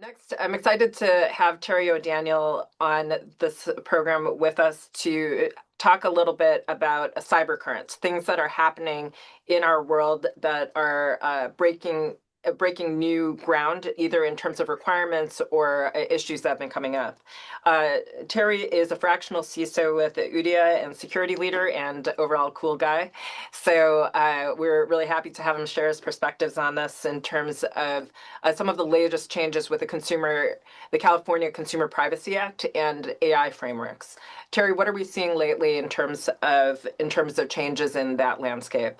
Next, I'm excited to have Terry O'Daniel on this program with us to talk a little bit about cyber currents, things that are happening in our world that are breaking new ground, either in terms of requirements or issues that have been coming up. Terry is a fractional CISO with UDIA and security leader and overall cool guy. So we're really happy to have him share his perspectives on this in terms of some of the latest changes with the California Consumer Privacy Act and AI frameworks. Terry, what are we seeing lately in terms of changes in that landscape?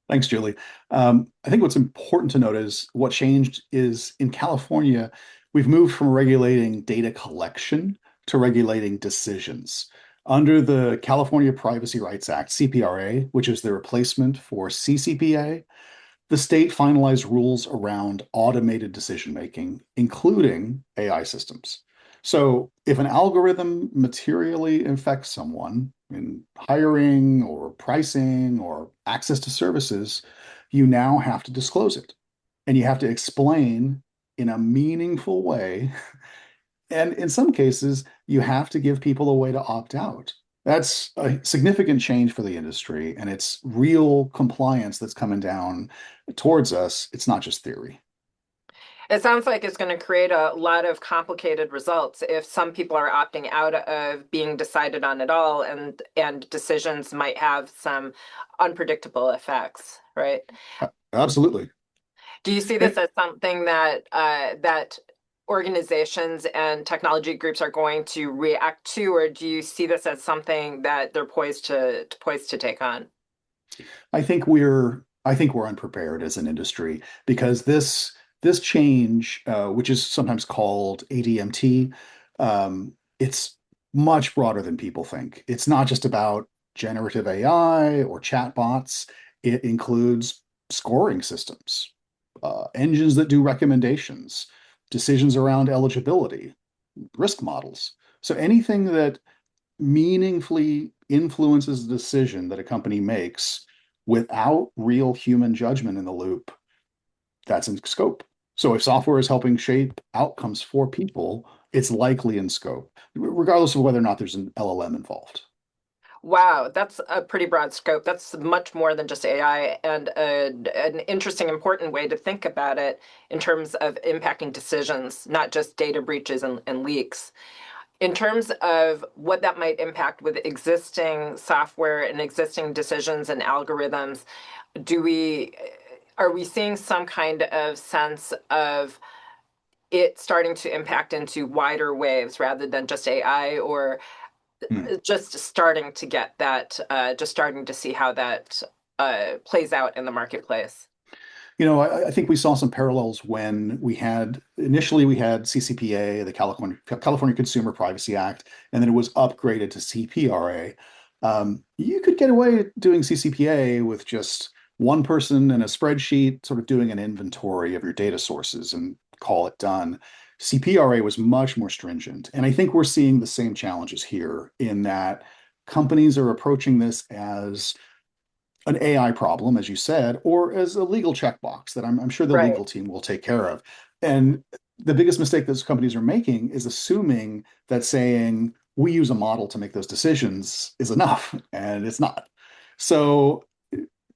Thanks, Julie. I think what's important to note is what changed is in California, we've moved from regulating data collection to regulating decisions. Under the California Privacy Rights Act, CPRA, which is the replacement for CCPA, the state finalized rules around automated decision making, including AI systems. So if an algorithm materially infects someone in hiring or pricing or access to services, you now have to disclose it. And you have to explain in a meaningful way. And in some cases, you have to give people a way to opt out. That's a significant change for the industry, and it's real compliance that's coming down towards us. It's not just theory. It sounds like it's going to create a lot of complicated results if some people are opting out of being decided on at all, and decisions might have some unpredictable effects, right? Absolutely. Do you see this And, as something that organizations and technology groups are going to react to, or do you see this as something that they're poised to take on? I think we're unprepared as an industry because this change, which is sometimes called ADMT, it's much broader than people think. It's not just about generative AI or chatbots. It includes scoring systems, engines that do recommendations, decisions around eligibility, risk models. So anything that meaningfully influences the decision that a company makes without real human judgment in the loop, that's in scope. So if software is helping shape outcomes for people, it's likely in scope, regardless of whether or not there's an LLM involved. Wow, that's a pretty broad scope. That's much more than just AI, and an interesting, important way to think about it in terms of impacting decisions, not just data breaches and leaks. In terms of what that might impact with existing software and existing decisions and algorithms, do we are we seeing some kind of sense of it starting to impact into wider waves rather than just AI, or Hmm. just starting to get that, just starting to see how that plays out in the marketplace? I think we saw some parallels when we had CCPA, the California Consumer Privacy Act, and then it was upgraded to CPRA. You could get away doing CCPA with just one person in a spreadsheet, sort of doing an inventory of your data sources and call it done. CPRA was much more stringent. And I think we're seeing the same challenges here in that companies are approaching this as an AI problem, as you said, or as a legal checkbox that I'm sure the Right. legal team will take care of. And the biggest mistake those companies are making is assuming that saying we use a model to make those decisions is enough, and it's not. So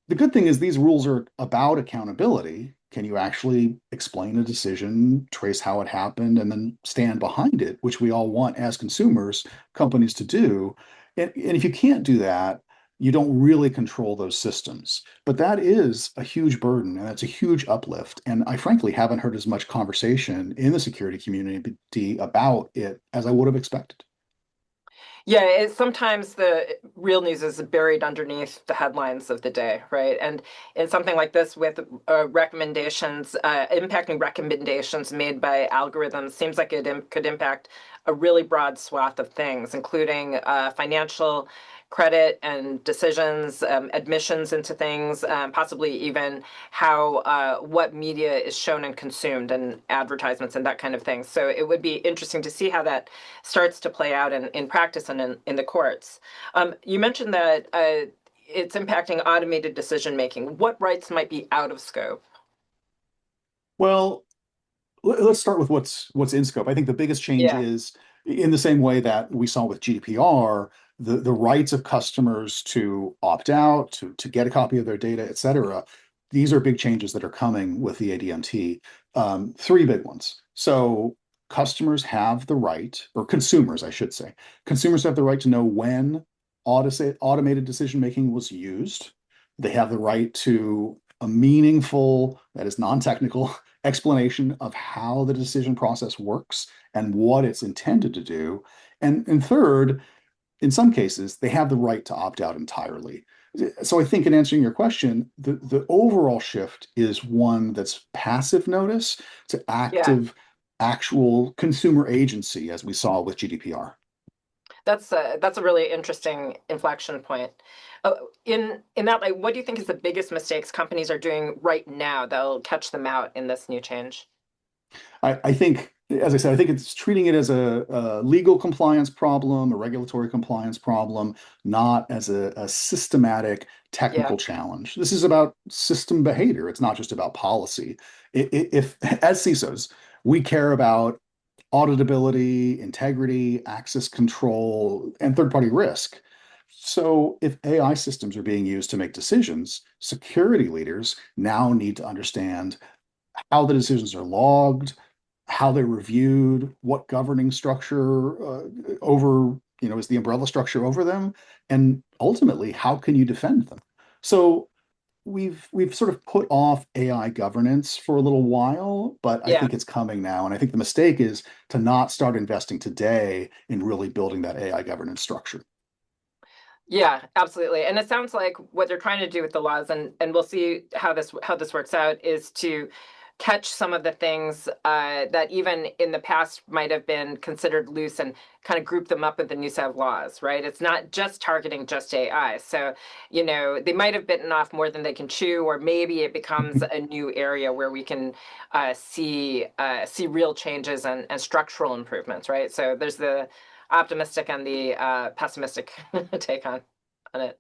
the good thing is these rules are about accountability. Can you actually explain a decision, trace how it happened, and then stand behind it, which we all want as consumers, companies to do? And if you can't do that, you don't really control those systems. But that is a huge burden and that's a huge uplift. And I frankly haven't heard as much conversation in the security community about it as I would have expected. Yeah, sometimes the real news is buried underneath the headlines of the day, right? And in something like this, with recommendations, impacting recommendations made by algorithms, seems like it could impact a really broad swath of things, including financial, credit and decisions, admissions into things, possibly even how what media is shown and consumed, and advertisements and that kind of thing. So it would be interesting to see how that starts to play out in practice and in the courts. You mentioned that it's impacting automated decision making. What rights might be out of scope? Well, let's start with what's in scope. I think the biggest change Yeah, is in the same way that we saw with GDPR, the rights of customers to opt out, to get a copy of their data, et cetera. These are big changes that are coming with the ADMT. Three big ones. So customers have the right, or consumers, I should say, consumers have the right to know when automated decision making was used. They have the right to a meaningful, that is non-technical, explanation of how the decision process works and what it's intended to do. And third, in some cases, they have the right to opt out entirely. So I think in answering your question, the overall shift is one that's passive notice to yeah. active, actual consumer agency, as we saw with GDPR. That's a really interesting inflection point. In that, like, what do you think is the biggest mistakes companies are doing right now that'll catch them out in this new change? I think, as I said, I think it's treating it as a legal compliance problem, a regulatory compliance problem, not as a systematic Yeah, technical challenge. This is about system behavior. It's not just about policy. If, as CISOs, we care about auditability, integrity, access control, and third-party risk. So if AI systems are being used to make decisions, security leaders now need to understand how the decisions are logged, how they're reviewed, what governing structure over, is the umbrella structure over them, and ultimately, how can you defend them? So we've sort of put off AI governance for a little while, but I yeah. think it's coming now. And I think the mistake is to not start investing today in really building that AI governance structure. Yeah, absolutely. And it sounds like what they're trying to do with the laws, and we'll see how this works out, is to catch some of the things that even in the past might have been considered loose and kind of group them up with the new set of laws, right? It's not just targeting just AI. So, they might have bitten off more than they can chew, or maybe it becomes a new area where we can see real changes and structural improvements, right? So there's the optimistic and the pessimistic take on it.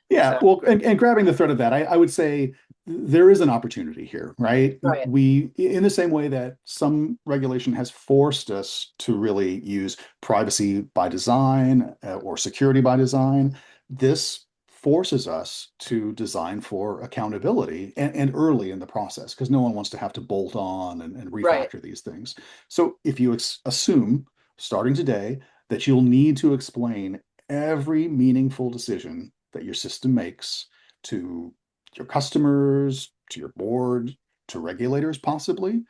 Yeah, So well, and grabbing the thread of that, I would say there is an opportunity here, right? right, In the same way that some regulation has forced us to really use privacy by design or security by design, this forces us to design for accountability and early in the process because no one wants to have to bolt on and right, refactor these things. So if you assume starting today that you'll need to explain every meaningful decision that your system makes to your customers, to your board, to regulators, possibly,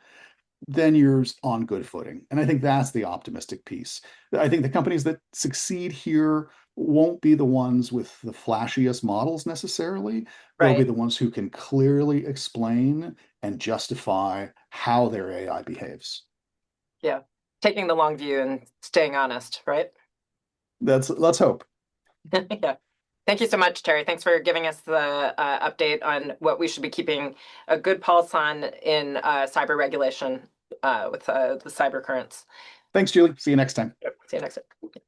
then you're on good footing. And I think that's the optimistic piece. I think the companies that succeed here won't be the ones with the flashiest models necessarily. They'll be right. the ones who can clearly explain and justify how their AI behaves. Yeah. Taking the long view and staying honest, right? Let's hope. Yeah. Thank you so much, Terry. Thanks for giving us the update on what we should be keeping a good pulse on in cyber regulation with the cyber currents. Thanks, Julie. See you next time. Yep. See you next time.